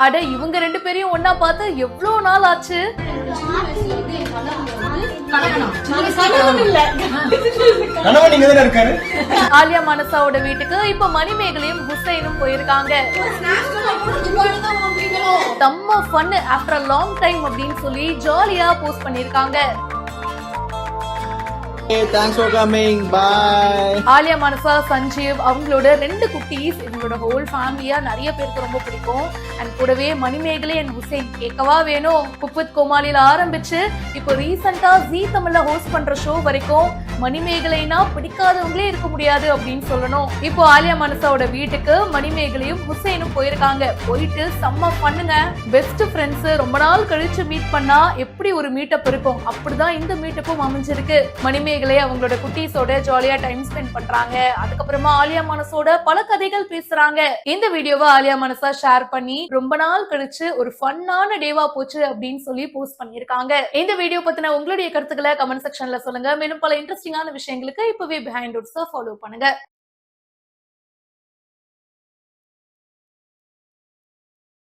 அட இவங்க ரெண்டு பேரையும் ஒன்னா பார்த்து எவ்வளவு நாள் ஆச்சு. ஆலியா மனசாவோட வீட்டுக்கு இப்ப மணிமேகலையும் ஹுசைனும் போயிருக்காங்க. செம்ம fun after a long time அப்படின்னு சொல்லி ஜாலியா போஸ்ட் பண்ணிருக்காங்க. Hey, thanks for coming. Bye. Alia மனசா, சஞ்சீவ் அவங்களோட 2 குட்டீஸ், இவங்களோட ஹோல் ஃபேமிலியா நிறைய பேருக்கு ரொம்ப பிடிக்கும். அண்ட் கூடவே மணிமேகலை அண்ட் ஹுசைன் கேட்கவா வேணும். குக் வித் கோமாளியில ஆரம்பிச்சு இப்போ ரீசெண்டா ஜீ தமிழ்ல ஹோஸ்ட் பண்ற ஷோ வரைக்கும் மணிமேகலைனா பிடிக்காதவங்களே இருக்க முடியாது அப்படின்னு சொல்லணும். இப்போ ஆலியா மனசாவோட வீட்டுக்கு மணிமேகலையும் ஹுசைனும் போயிருக்காங்க. போயிட்டு செம்ம பண்ணுங்க. பெஸ்ட் ஃப்ரெண்ட்ஸ் ரொம்ப நாள் கழிச்சு மீட் பண்ணா எப்படி ஒரு மீட்டப் இருக்கும், அப்படிதான் இந்த மீட்டப்பும் அமைஞ்சிருக்கு. மணிமேகலை அவங்களோட குட்டீஸோட ஜாலியா டைம் ஸ்பெண்ட் பண்றாங்க. அதுக்கப்புறமா ஆலியா மனசோட பல கதைகள் பேசுறாங்க. இந்த வீடியோவை ஆலியா மனசா ஷேர் பண்ணி ரொம்ப நாள் கழிச்சு ஒரு ஃபன்னான டேவா போச்சு அப்படின்னு சொல்லி போஸ்ட் பண்ணிருக்காங்க. இந்த வீடியோ பத்தின உங்களுடைய கருத்துக்களை கமெண்ட் செக்ஷன்ல சொல்லுங்க. மேலும் பல இன்ட்ரெஸ்டிங்கான விஷயங்களுக்கு இப்பவே பிஹைண்ட் ரூட்ஸ் ஃபாலோ பண்ணுங்க.